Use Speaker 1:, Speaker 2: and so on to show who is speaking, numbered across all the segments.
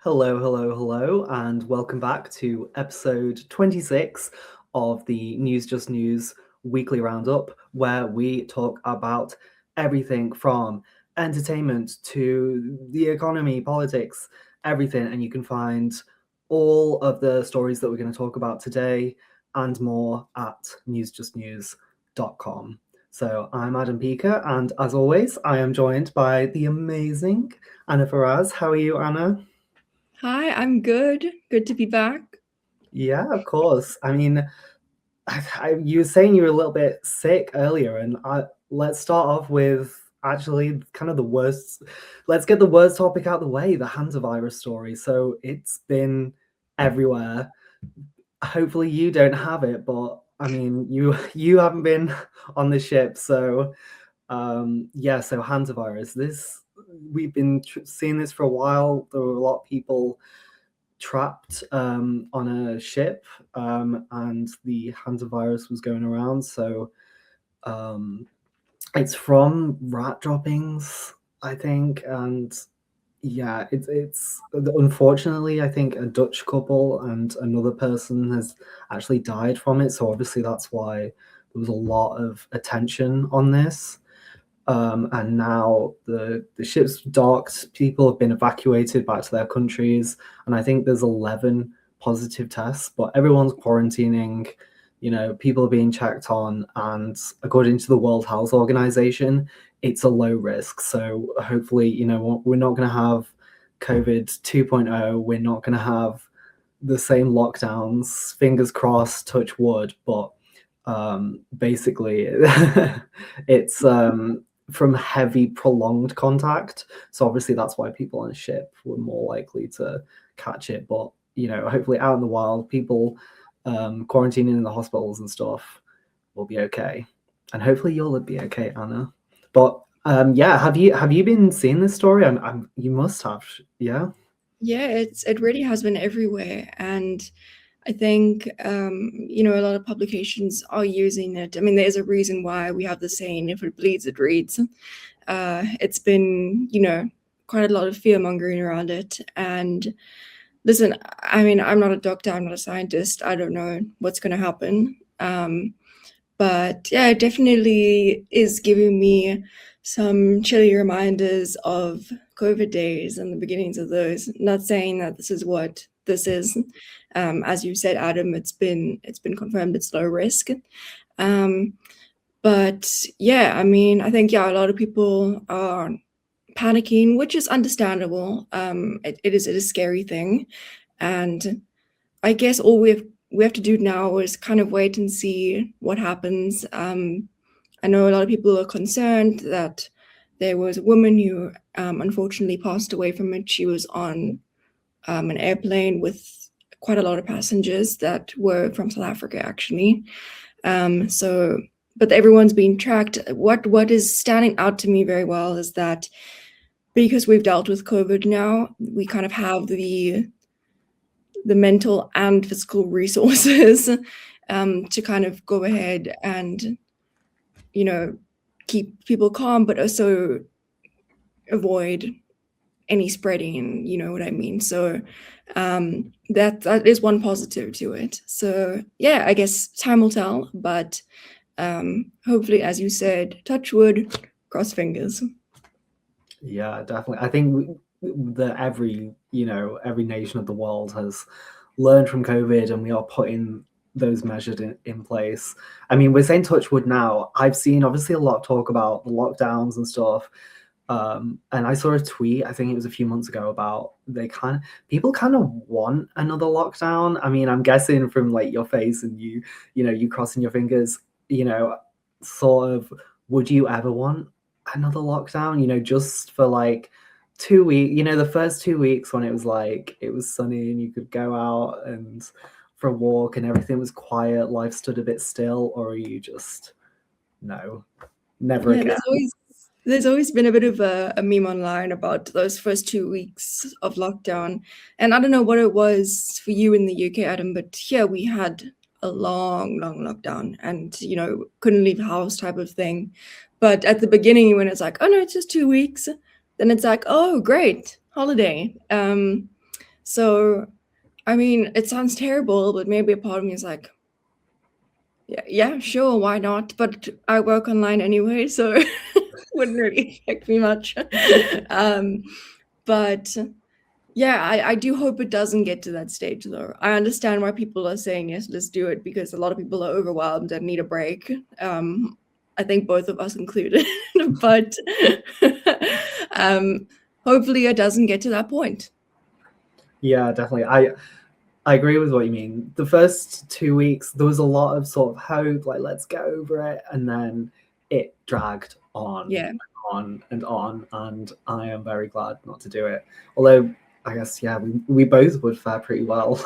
Speaker 1: Hello, hello, hello, and welcome back to episode 26 of the News Just News weekly roundup, where we talk about everything from entertainment to the economy, politics, everything. And you can find all of the stories that we're going to talk about today and more at newsjustnews.com. So I'm Adam Pika, and as always, I am joined by the amazing Anna Faraz. How are you, Anna?
Speaker 2: Hi, I'm good. Good to be back.
Speaker 1: Yeah, of course. I mean, you were saying you were a little bit sick earlier, and let's start off with actually kind of the worst. Let's get the worst topic out of the way, the Hantavirus story. So it's been everywhere. Hopefully you don't have it, but I mean, you haven't been on the ship, so yeah. So Hantavirus, this we've been seeing this for a while. There were a lot of people trapped on a ship, and the hantavirus was going around. So it's from rat droppings, I think, and yeah, it's unfortunately, I think a Dutch couple and another person has actually died from it. So obviously that's why there was a lot of attention on this. And now the ship's docked. People have been evacuated back to their countries, and I think there's 11 positive tests, but everyone's quarantining. People are being checked on, and according to the World Health Organization, it's a low risk. So hopefully, we're not going to have COVID 2.0. We're not going to have the same lockdowns. Fingers crossed, touch wood, but basically, it's from heavy prolonged contact. So obviously that's why people on a ship were more likely to catch it. But hopefully out in the wild, people quarantining in the hospitals and stuff will be okay. And hopefully you'll be okay, Anna. But yeah, have you been seeing this story? You must have, yeah.
Speaker 2: Yeah, it really has been everywhere, and I think a lot of publications are using it. I mean, there's a reason why we have the saying, "If it bleeds, it reads." It's been quite a lot of fear mongering around it, and listen, I mean, I'm not a doctor, I'm not a scientist, I don't know what's going to happen. But yeah, it definitely is giving me some chilly reminders of COVID days and the beginnings of those. Not saying that this is what this is. As you said, Adam, it's been confirmed it's low risk. But yeah, I mean, I think a lot of people are panicking, which is understandable. It is a scary thing, and I guess all we have to do now is kind of wait and see what happens. I know a lot of people are concerned that there was a woman who unfortunately passed away from it. She was on an airplane with quite a lot of passengers that were from South Africa, actually. But everyone's being tracked. What is standing out to me very well is that because we've dealt with COVID now, we kind of have the mental and physical resources to kind of go ahead and keep people calm, but also avoid any spreading, you know what I mean? So that is one positive to it. So yeah, I guess time will tell, but hopefully, as you said, touch wood, cross fingers.
Speaker 1: Yeah, definitely. I think that every nation of the world has learned from COVID, and we are putting those measures in place. I mean, we're saying touch wood now. I've seen obviously a lot of talk about the lockdowns and stuff. And I saw a tweet, I think it was a few months ago, about people kind of want another lockdown. I mean, I'm guessing from like your face and you crossing your fingers, sort of, would you ever want another lockdown, just for like 2 weeks, the first 2 weeks when it was like it was sunny and you could go out and for a walk and everything was quiet, life stood a bit still, or are you just no, never
Speaker 2: Yeah,
Speaker 1: again?
Speaker 2: there's always been a bit of a meme online about those first 2 weeks of lockdown. And I don't know what it was for you in the UK, Adam, but here we had a long lockdown and, couldn't leave the house type of thing. But at the beginning, when it's like, oh no, it's just 2 weeks, then it's like, oh, great, holiday. So, I mean, it sounds terrible, but maybe a part of me is like, yeah, sure, why not? But I work online anyway, so it wouldn't really affect me much. But yeah, I do hope it doesn't get to that stage, though. I understand why people are saying, yes, let's do it, because a lot of people are overwhelmed and need a break. I think both of us included. But hopefully it doesn't get to that point.
Speaker 1: Yeah, definitely. I agree with what you mean. The first 2 weeks, there was a lot of sort of hope, like let's get over it, and then it dragged on
Speaker 2: Yeah.
Speaker 1: and on and on, and I am very glad not to do it. Although I guess we both would fare pretty well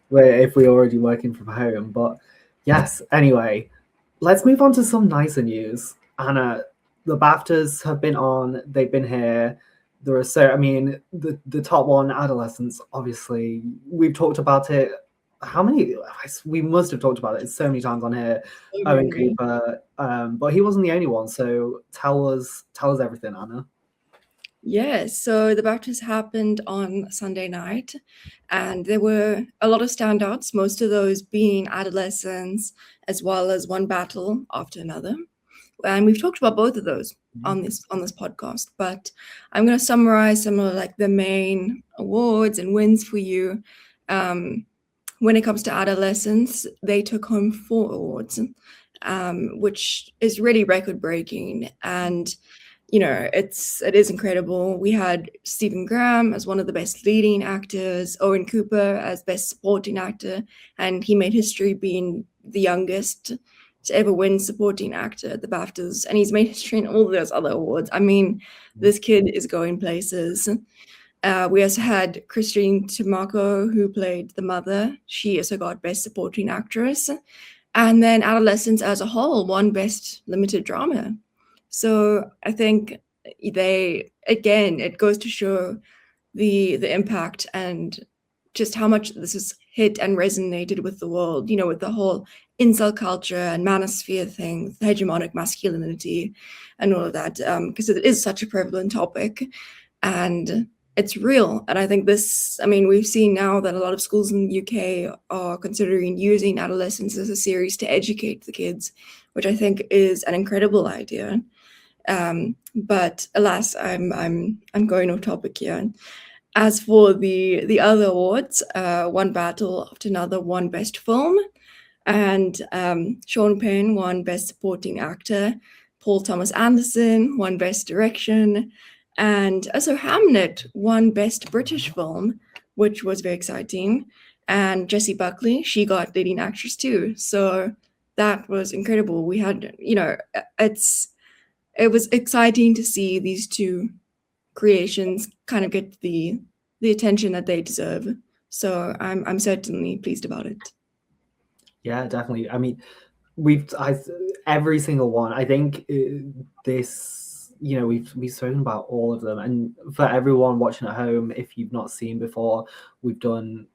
Speaker 1: if we're already working from home. But yes, anyway, let's move on to some nicer news. Anna, the BAFTAs have been on, they've been here. There are I mean, the top one, Adolescence, obviously, we've talked about it. How many? We must have talked about it so many times on here.
Speaker 2: So
Speaker 1: Owen
Speaker 2: many.
Speaker 1: Cooper, but he wasn't the only one. So tell us everything, Anna.
Speaker 2: Yes, so the BAFTAs happened on Sunday night, and there were a lot of standouts, most of those being Adolescence, as well as One Battle After Another. And we've talked about both of those on this podcast, but I'm going to summarize some of like the main awards and wins for you. When it comes to Adolescence, they took home 4 awards, which is really record breaking. And it is incredible. We had Stephen Graham as one of the best leading actors, Owen Cooper as best supporting actor, and he made history being the youngest to ever win supporting actor at the BAFTAs, and he's made history in all those other awards. I mean, this kid is going places. We also had Christine Tumaco, who played the mother. She also got best supporting actress. And then Adolescence as a whole won best limited drama. So I think it goes to show the impact and just how much this has hit and resonated with the world, with the whole incel culture and manosphere thing, hegemonic masculinity and all of that, because it is such a prevalent topic and it's real. And I think we've seen now that a lot of schools in the UK are considering using Adolescence as a series to educate the kids, which I think is an incredible idea. But alas, I'm going off topic here. As for the other awards, One Battle After Another won Best Film, and Sean Penn won Best Supporting Actor. Paul Thomas Anderson won Best Direction, and also Hamnet won Best British Film, which was very exciting. And Jessie Buckley, she got leading actress too. So that was incredible. We had, it was exciting to see these two creations kind of get the attention that they deserve. So I'm certainly pleased about it.
Speaker 1: Yeah, definitely. I mean, every single one. I think this, we've spoken about all of them, and for everyone watching at home, if you've not seen before, we've done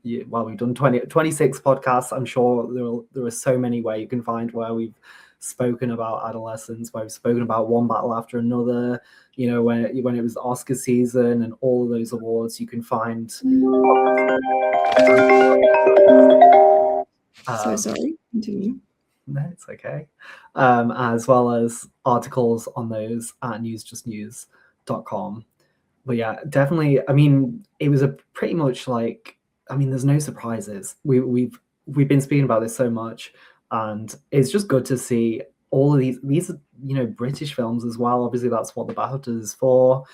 Speaker 1: 26 podcasts. I'm sure there are so many where you can find where we've spoken about Adolescence, where we've spoken about One Battle After Another, when it was Oscar season and all of those awards. You can find
Speaker 2: So sorry, continue.
Speaker 1: no, it's okay. As well as articles on those at newsjustnews.com. But yeah, definitely. I mean, it was a pretty much like, I mean, there's no surprises. We've been speaking about this so much, and it's just good to see all of these British films as well. Obviously, that's what the BAFTA is for.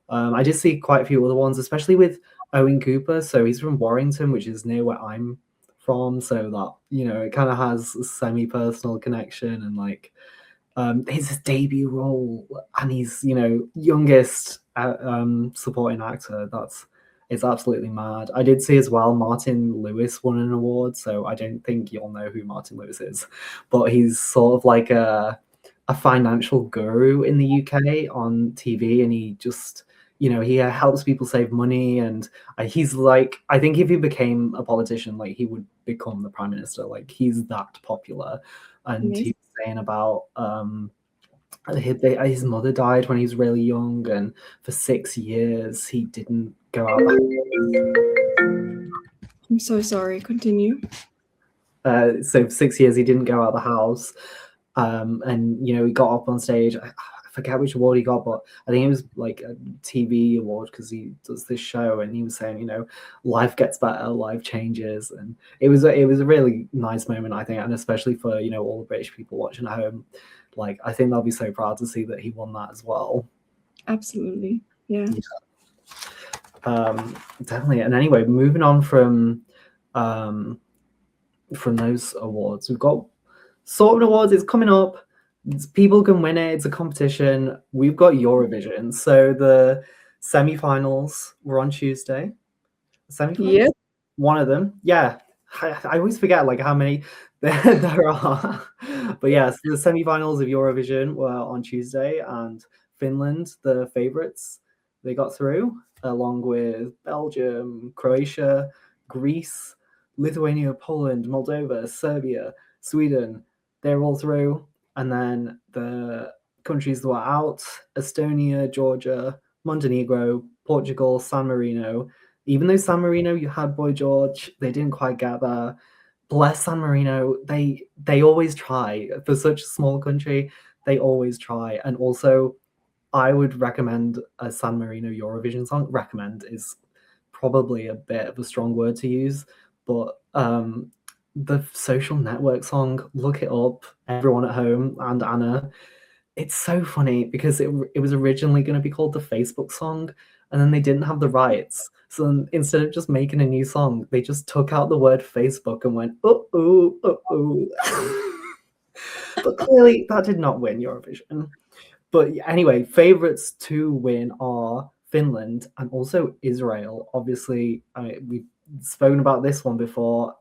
Speaker 1: I did see quite a few other ones, especially with Owen Cooper. So he's from Warrington, which is near where I'm from. So that it kind of has a semi-personal connection, and like his debut role, and he's youngest supporting actor. It's absolutely mad. I did see as well Martin Lewis won an award, so I don't think you'll know who Martin Lewis is, but he's sort of like a financial guru in the UK on TV, and he just he helps people save money, and he's like, I think if he became a politician, like he would become the prime minister. Like he's that popular. And he's saying about his mother died when he was really young, and for 6 years he didn't go out.
Speaker 2: I'm so sorry. Continue.
Speaker 1: So 6 years he didn't go out the house, and he got up on stage. I forget which award he got, but I think it was like a TV award because he does this show, and he was saying, life gets better, life changes, and it was a really nice moment, I think, and especially for all the British people watching at home. Like, I think they'll be so proud to see that he won that as well.
Speaker 2: Absolutely, yeah.
Speaker 1: Definitely. And anyway, moving on from those awards, we've got Sorted Awards. It's coming up. People can win it. It's a competition. We've got Eurovision. So the semi-finals were on Tuesday. Semi-finals?
Speaker 2: Yeah.
Speaker 1: One of them. Yeah. I always forget like how many there are. But yes, the semi-finals of Eurovision were on Tuesday, and Finland, the favourites, they got through, along with Belgium, Croatia, Greece, Lithuania, Poland, Moldova, Serbia, Sweden. They're all through. And then the countries that were out: Estonia, Georgia, Montenegro, Portugal, San Marino. Even though San Marino, you had Boy George, they didn't quite get there. Bless San Marino. They always try. For such a small country, they always try. And also, I would recommend a San Marino Eurovision song. Recommend is probably a bit of a strong word to use, but the Social Network song, look it up, everyone at home and Anna. It's so funny because it was originally going to be called the Facebook song, and then they didn't have the rights. So then, instead of just making a new song, they just took out the word Facebook and went, uh-oh, uh-oh. But clearly that did not win Eurovision. But anyway, favourites to win are Finland and also Israel. Obviously, we've spoken about this one before.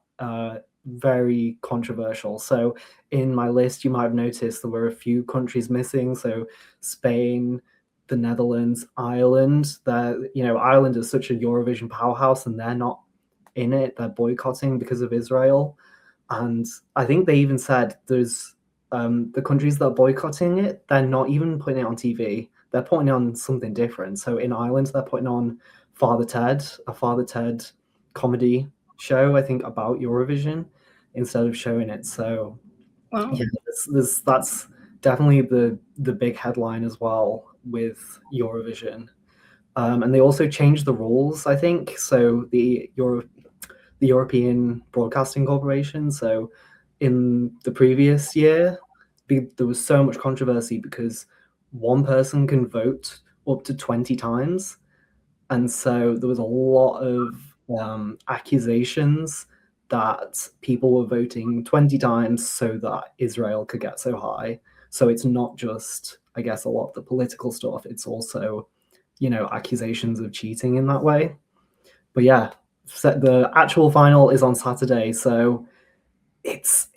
Speaker 1: Very controversial. So in my list, you might have noticed there were a few countries missing. So Spain, the Netherlands, Ireland. Ireland is such a Eurovision powerhouse, and they're not in it. They're boycotting because of Israel. And I think they even said there's the countries that are boycotting it, they're not even putting it on TV. They're putting on something different. So in Ireland, they're putting on Father Ted, a Father Ted comedy show, I think, about Eurovision, instead of showing it. So
Speaker 2: wow.
Speaker 1: Yeah, that's definitely the big headline as well with Eurovision. And they also changed the rules, I think. So the European Broadcasting Corporation. So in the previous year, there was so much controversy because one person can vote up to 20 times. And so there was a lot of accusations that people were voting 20 times so that Israel could get so high. So it's not just, I guess, a lot of the political stuff. It's also, accusations of cheating in that way. But yeah, the actual final is on Saturday, so it's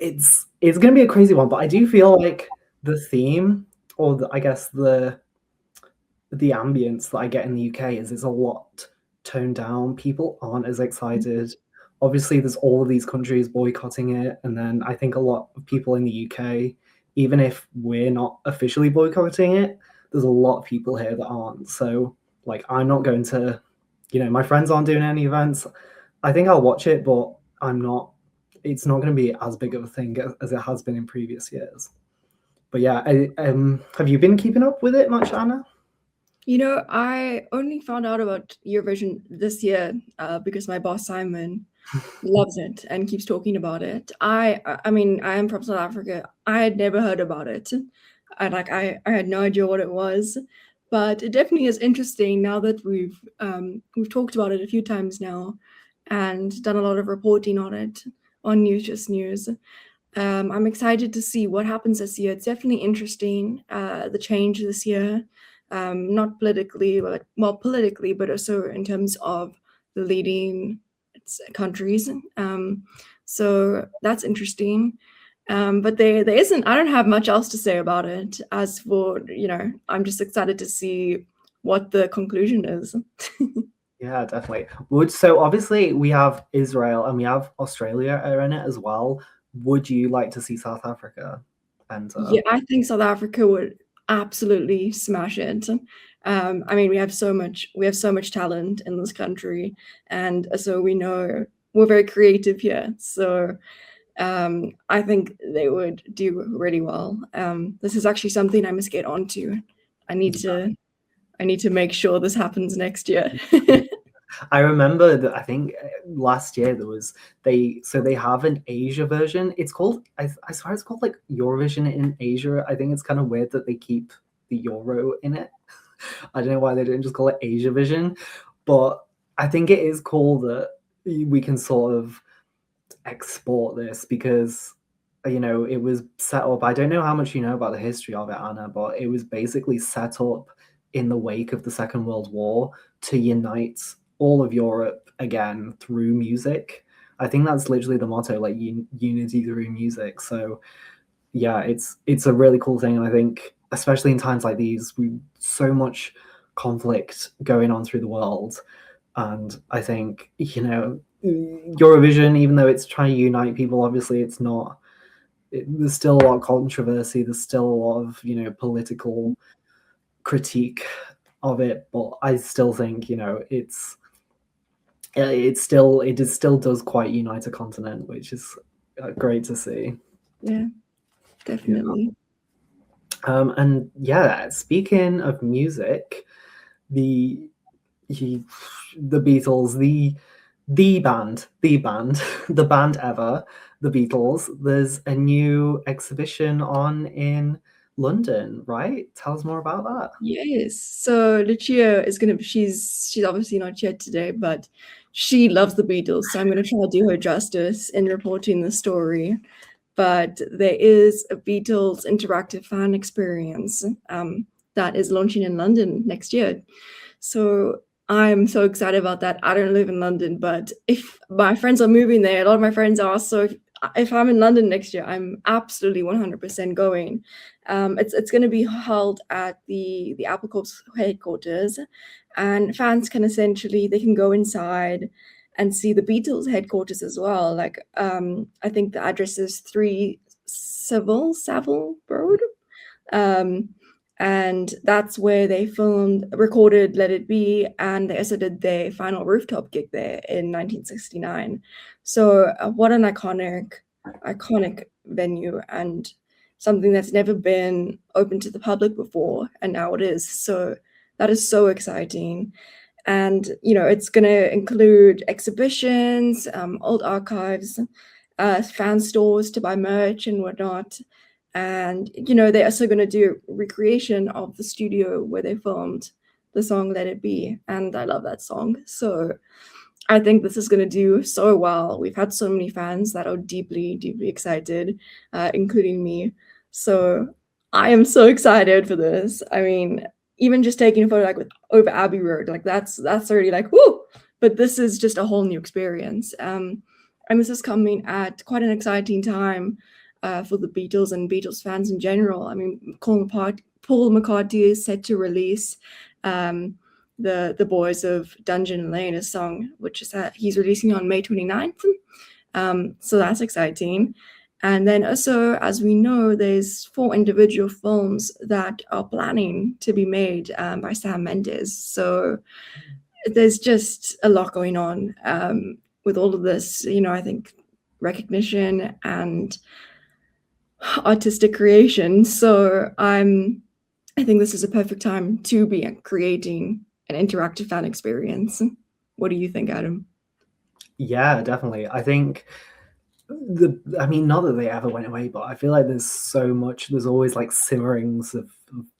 Speaker 1: going to be a crazy one. But I do feel like the theme, or I guess the ambience that I get in the UK is a lot toned down. People aren't as excited. Obviously, there's all of these countries boycotting it, and then I think a lot of people in the UK, even if we're not officially boycotting it, there's a lot of people here that aren't. So, like, I'm not going to, my friends aren't doing any events. I think I'll watch it, but I'm not. It's not going to be as big of a thing as it has been in previous years. But yeah, have you been keeping up with it much, Anna?
Speaker 2: I only found out about Eurovision this year because my boss Simon loves it and keeps talking about it. I mean, I am from South Africa. I had never heard about it. I had no idea what it was, but it definitely is interesting now that we've talked about it a few times now and done a lot of reporting on it on News Just News. I'm excited to see what happens this year. It's definitely interesting, the change this year. Not politically, but politically, but also in terms of the leading countries. So that's interesting. But there isn't. I don't have much else to say about it. As for I'm just excited to see what the conclusion is.
Speaker 1: Yeah, definitely. So obviously we have Israel and we have Australia are in it as well. Would you like to see South Africa enter?
Speaker 2: Yeah, I think South Africa would absolutely smash it. I mean, we have so much talent in this country, and so we know we're very creative here. So I think they would do really well. This is actually something I must get onto. I need to I need to make sure this happens next year.
Speaker 1: I remember that I think last year they have an Asia version. It's called I swear it's called like Eurovision in Asia. I think it's kind of weird that they keep the Euro in it. I don't know why they didn't just call it Asia Vision, but I think it is cool that we can sort of export this because it was set up. I don't know how much you know about the history of it, Anna, but it was basically set up in the wake of the Second World War to unite all of Europe again through music. I think that's literally the motto, like unity through music. So yeah, it's a really cool thing, and I think especially in times like these, we so much conflict going on through the world, and I think Eurovision, even though it's trying to unite people, obviously it's not. There's still a lot of controversy. There's still a lot of political critique of it, but I still think it still does quite unite a continent, which is great to see.
Speaker 2: Yeah, definitely.
Speaker 1: And yeah, speaking of music, the the Beatles, the band, the band ever, the Beatles. There's a new exhibition on in London, right? Tell us more about that.
Speaker 2: Yes. So Lucia is gonna. She's obviously not here today, but she loves the Beatles. So I'm gonna try to do her justice in reporting the story. But there is a Beatles interactive fan experience that is launching in London next year. So I'm so excited about that. I don't live in London, but if my friends are moving there, a lot of my friends are. So if I'm in London next year, I'm absolutely 100% going. It's going to be held at the Apple Corp's headquarters, and fans can they can go inside and see the Beatles headquarters as well. Like I think the address is 3 Savile Road. Um, and that's where they recorded Let It Be, and they also did their final rooftop gig there in 1969. So what an iconic venue, and something that's never been open to the public before, and now it is. So that is so exciting. And it's going to include exhibitions, old archives, fan stores to buy merch and whatnot. And they're also going to do recreation of the studio where they filmed the song Let It Be, and I love that song. So I think this is going to do so well. We've had so many fans that are deeply excited, including me. So I am so excited for this. I mean, even just taking a photo like over Abbey Road, like that's already like whoo. But this is just a whole new experience. And this is coming at quite an exciting time for the Beatles and Beatles fans in general. I mean, Paul McCartney is set to release the Boys of Dungeon Lane, a song which is he's releasing on May 29th. So that's exciting. And then also, as we know, there's 4 individual films that are planning to be made by Sam Mendes. So there's just a lot going on with all of this. I think recognition and artistic creation. So I think this is a perfect time to be creating an interactive fan experience. What do you think, Adam?
Speaker 1: Yeah, definitely. I think not that they ever went away, but I feel like there's always like simmerings of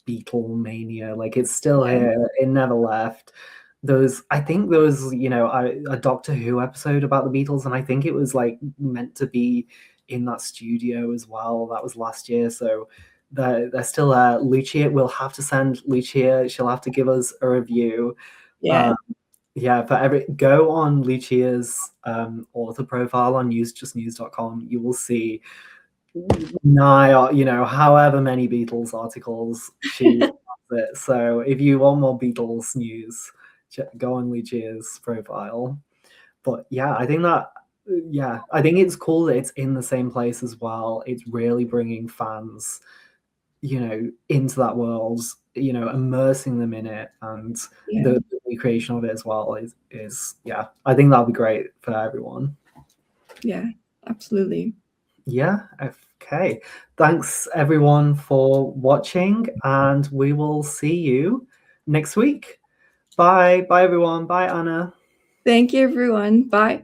Speaker 1: Beatle mania. Like it's still here, it never left. I think there was, a Doctor Who episode about the Beatles, and I think it was like meant to be in that studio as well. That was last year, so they're still there. Lucia, we'll have to send Lucia. She'll have to give us a review.
Speaker 2: Yeah.
Speaker 1: Yeah, go on Lucia's author profile on justnews.com. You will see however many Beatles articles she has it. So if you want more Beatles news, go on Lucia's profile. But yeah, I think it's cool that it's in the same place as well. It's really bringing fans, into that world. immersing them in it, and
Speaker 2: Yeah.
Speaker 1: the recreation of it as well is yeah, I think that'll be great for everyone.
Speaker 2: Yeah, absolutely.
Speaker 1: Yeah, okay. Thanks everyone for watching, and we will see you next week. Bye. Bye everyone. Bye, Anna.
Speaker 2: Thank you, everyone. Bye.